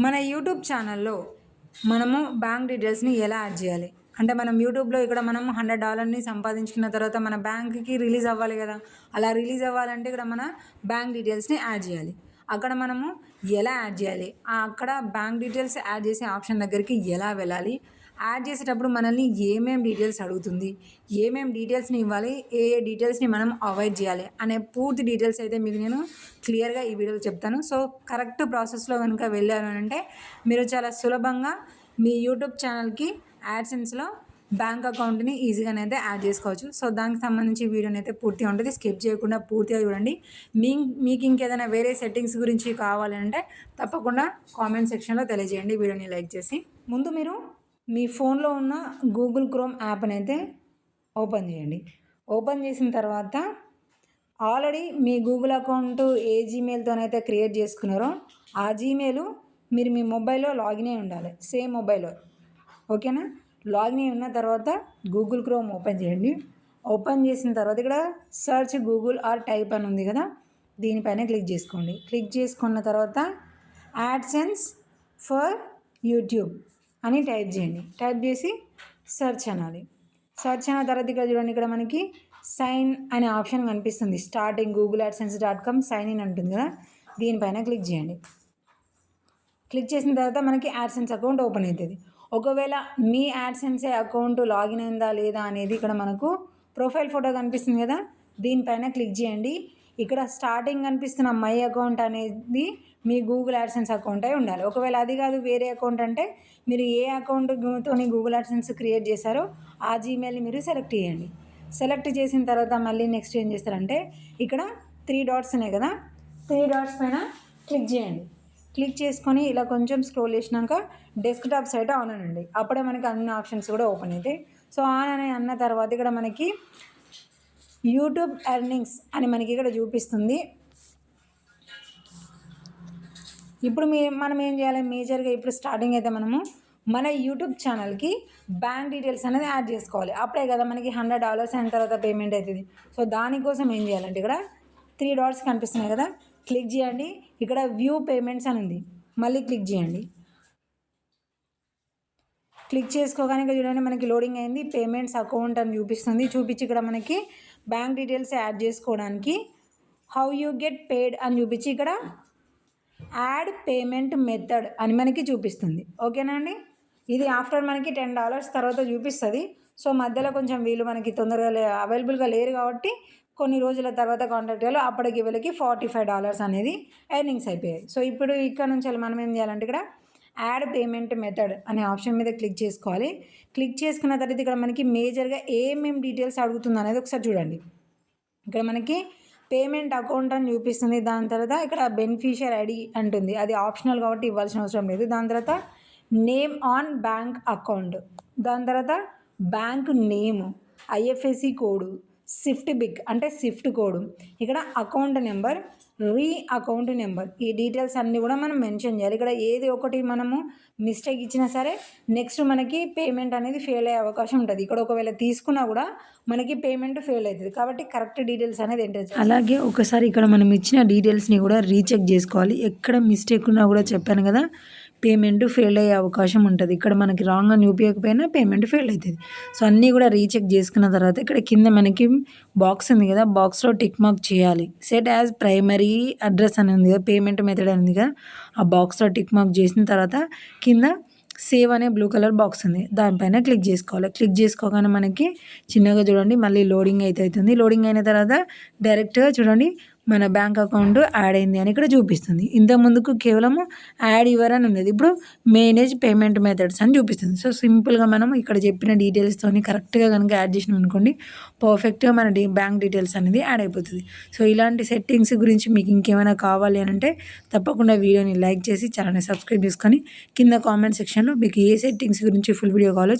మన యూట్యూబ్ ఛానల్లో మనము బ్యాంక్ డీటెయిల్స్ని ఎలా యాడ్ చేయాలి అంటే మనం యూట్యూబ్లో ఇక్కడ మనం $100ని సంపాదించుకున్న తర్వాత మన బ్యాంక్కి రిలీజ్ అవ్వాలి కదా. అలా రిలీజ్ అవ్వాలంటే ఇక్కడ మన బ్యాంక్ డీటెయిల్స్ని యాడ్ చేయాలి. అక్కడ మనము ఎలా యాడ్ చేయాలి, అక్కడ బ్యాంక్ డీటెయిల్స్ యాడ్ చేసే ఆప్షన్ దగ్గరికి ఎలా వెళ్ళాలి, యాడ్ చేసేటప్పుడు మనల్ని ఏమేం డీటెయిల్స్ అడుగుతుంది, ఏమేం డీటెయిల్స్ని ఇవ్వాలి, ఏ ఏ డీటెయిల్స్ని మనం అవాయిడ్ చేయాలి అనే పూర్తి డీటెయిల్స్ అయితే మీకు నేను క్లియర్గా ఈ వీడియోలో చెప్తాను. సో కరెక్ట్ ప్రాసెస్లో కనుక వెళ్ళారు అంటే మీరు చాలా సులభంగా మీ యూట్యూబ్ ఛానల్కి యాడ్సెన్స్లో బ్యాంక్ అకౌంట్ని ఈజీగానైతే యాడ్ చేసుకోవచ్చు. సో దానికి సంబంధించి వీడియోని అయితే పూర్తిగా ఉంటుంది, స్కిప్ చేయకుండా పూర్తిగా చూడండి. మీకు ఇంకేదైనా వేరే సెట్టింగ్స్ గురించి కావాలంటే తప్పకుండా కామెంట్ సెక్షన్లో తెలియజేయండి, వీడియోని లైక్ చేసి. ముందు మీరు మీ ఫోన్లో ఉన్న గూగుల్ క్రోమ్ యాప్ని అయితే ఓపెన్ చేయండి. ఓపెన్ చేసిన తర్వాత ఆల్రెడీ మీ గూగుల్ అకౌంట్ ఏ జీమెయిల్తోనైతే క్రియేట్ చేసుకున్నారో ఆ జీమెయిల్ మీరు మీ మొబైల్లో లాగిన్ అయి ఉండాలి, సేమ్ మొబైల్లో. ఓకేనా? లాగిన్ అయి ఉన్న తర్వాత గూగుల్ క్రోమ్ ఓపెన్ చేయండి. ఓపెన్ చేసిన తర్వాత ఇక్కడ సర్చ్ గూగుల్ ఆర్ టైప్ అని ఉంది కదా, దీనిపైన క్లిక్ చేసుకోండి. క్లిక్ చేసుకున్న తర్వాత యాడ్సెన్స్ ఫర్ యూట్యూబ్ అని టైప్ చేయండి. టైప్ చేసి సెర్చ్ అనాలి. సెర్చ్ అయిన తర్వాత ఇక్కడ చూడండి, ఇక్కడ మనకి సైన్ అనే ఆప్షన్ కనిపిస్తుంది. స్టార్టింగ్ googleadsense.com సైన్ ఇన్ అంటుంది కదా, దీనిపైన క్లిక్ చేయండి. క్లిక్ చేసిన తర్వాత మనకి యాడ్సెన్స్ అకౌంట్ ఓపెన్ అవుతుంది. ఒకవేళ మీ యాడ్సెన్స్ అకౌంట్ లాగిన్ అయిందా లేదా అనేది ఇక్కడ మనకు ప్రొఫైల్ ఫోటో కనిపిస్తుంది కదా, దీనిపైన క్లిక్ చేయండి. ఇక్కడ స్టార్టింగ్ కనిపిస్తున్న మై అకౌంట్ అనేది మీ గూగుల్ యాడ్సెన్స్ అకౌంట్ అయి ఉండాలి. ఒకవేళ అది కాదు వేరే అకౌంట్ అంటే మీరు ఏ అకౌంట్తో గూగుల్ యాడ్సెన్స్ క్రియేట్ చేశారో ఆ జీమెయిల్ని మీరు సెలెక్ట్ చేయండి. సెలెక్ట్ చేసిన తర్వాత మళ్ళీ నెక్స్ట్ ఏం చేస్తారంటే ఇక్కడ 3 డాట్స్ ఉన్నాయి కదా, 3 డాట్స్ పైన క్లిక్ చేయండి. క్లిక్ చేసుకొని ఇలా కొంచెం స్క్రోల్ చేసినాక డెస్క్టాప్ సైట్ ఆన్ అనండి. అప్పుడే మనకి అన్ని ఆప్షన్స్ కూడా ఓపెన్ అవుతాయి. సో ఆన్ అని అన్న తర్వాత ఇక్కడ మనకి యూట్యూబ్ ఎర్నింగ్స్ అని మనకి ఇక్కడ చూపిస్తుంది. ఇప్పుడు మనం ఏం చేయాలి, మేజర్గా ఇప్పుడు స్టార్టింగ్ అయితే మనము మన యూట్యూబ్ ఛానల్కి బ్యాంక్ డీటెయిల్స్ అనేది యాడ్ చేసుకోవాలి. అప్పుడే కదా మనకి $100 అయిన తర్వాత పేమెంట్ అవుతుంది. సో దానికోసం ఏం చేయాలంటే ఇక్కడ 3 డాట్స్ కనిపిస్తున్నాయి కదా, క్లిక్ చేయండి. ఇక్కడ వ్యూ పేమెంట్స్ అని ఉంది, మళ్ళీ క్లిక్ చేయండి. క్లిక్ చేసుకోగానే ఇక్కడ చూడండి మనకి లోడింగ్ అయింది. పేమెంట్స్ అకౌంట్ అని చూపించి ఇక్కడ మనకి బ్యాంక్ డీటెయిల్స్ యాడ్ చేసుకోవడానికి హౌ యూ గెట్ పేడ్ అని చూపించి ఇక్కడ యాడ్ పేమెంట్ మెథడ్ అని మనకి చూపిస్తుంది. ఓకేనా అండి? ఇది ఆఫ్టర్ మనకి $10 తర్వాత చూపిస్తుంది. సో మధ్యలో కొంచెం వీళ్ళు మనకి తొందరగా అవైలబుల్గా లేరు కాబట్టి కొన్ని రోజుల తర్వాత కాంటాక్ట్ చేయాలి. అప్పటికి వీళ్ళకి $45 అనేది ఎర్నింగ్స్ అయిపోయాయి. సో ఇప్పుడు ఇక్కడ నుంచి మనం ఏం చేయాలంటే ఇక్కడ యాడ్ పేమెంట్ మెథడ్ అనే ఆప్షన్ మీద క్లిక్ చేసుకోవాలి. క్లిక్ చేసుకున్న తర్వాత ఇక్కడ మనకి మేజర్గా ఏమేమి డీటెయిల్స్ అడుగుతుంది అనేది ఒకసారి చూడండి. ఇక్కడ మనకి పేమెంట్ అకౌంట్ అని చూపిస్తుంది. దాని తర్వాత ఇక్కడ బెనిఫిషియర్ ఐడి అంటుంది, అది ఆప్షనల్ కాబట్టి ఇవ్వాల్సిన అవసరం లేదు. దాని తర్వాత నేమ్ ఆన్ బ్యాంక్ అకౌంట్, దాని తర్వాత bank name, IFSC code, swift BIC అంటే స్విఫ్ట్ కోడ్, ఇక్కడ అకౌంట్ నెంబర్, అకౌంట్ నెంబర్, ఈ డీటెయిల్స్ అన్నీ కూడా మనం మెన్షన్ చేయాలి. ఇక్కడ ఏది ఒకటి మనము మిస్టేక్ ఇచ్చినా సరే నెక్స్ట్ మనకి పేమెంట్ అనేది ఫెయిల్ అయ్యే అవకాశం ఉంటుంది. ఇక్కడ ఒకవేళ తీసుకున్నా కూడా మనకి పేమెంట్ ఫెయిల్ అవుతుంది. కాబట్టి కరెక్ట్ డీటెయిల్స్ అనేది ఎంటర్ చేయాలి. అలాగే ఒకసారి ఇక్కడ మనం ఇచ్చిన డీటెయిల్స్ని కూడా రీచెక్ చేసుకోవాలి. ఎక్కడ మిస్టేక్ ఉన్నా కూడా చెప్పాను కదా పేమెంట్ ఫెయిల్ అయ్యే అవకాశం ఉంటుంది. ఇక్కడ మనకి రాంగ్ అని చూపించకపోయినా పేమెంట్ ఫెయిల్ అవుతుంది. సో అన్నీ కూడా రీచెక్ చేసుకున్న తర్వాత ఇక్కడ కింద మనకి బాక్స్ ఉంది కదా, బాక్స్లో టిక్ మార్క్ చేయాలి. సెట్ యాజ్ ప్రైమరీ అడ్రస్ అని ఉంది కదా, పేమెంట్ మెథడ్ అని ఉంది కదా, ఆ బాక్స్లో టిక్ మార్క్ చేసిన తర్వాత కింద సేవ్ అనే బ్లూ కలర్ బాక్స్ ఉంది, దానిపైన క్లిక్ చేసుకోవాలి. క్లిక్ చేసుకోగానే మనకి చిన్నగా చూడండి మళ్ళీ లోడింగ్ అవుతుంది. లోడింగ్ అయిన తర్వాత డైరెక్ట్గా చూడండి మన బ్యాంక్ అకౌంట్ యాడ్ అయింది అని ఇక్కడ చూపిస్తుంది. ఇంతకుముందుకు కేవలము యాడ్ యువర్ అని ఉన్నది, ఇప్పుడు మేనేజ్ పేమెంట్ మెథడ్స్ అని చూపిస్తుంది. సో సింపుల్గా మనం ఇక్కడ చెప్పిన డీటెయిల్స్తో కరెక్ట్గా కనుక యాడ్ చేసినాం అనుకోండి పర్ఫెక్ట్గా మన బ్యాంక్ డీటెయిల్స్ అనేది యాడ్ అయిపోతుంది. సో ఇలాంటి సెట్టింగ్స్ గురించి మీకు ఇంకేమైనా కావాలి అని అంటే తప్పకుండా వీడియోని లైక్ చేసి ఛానల్ని సబ్స్క్రైబ్ చేసుకొని కింద కామెంట్ సెక్షన్లో మీకు ఏ సెట్టింగ్స్ గురించి ఫుల్ వీడియో కావాలో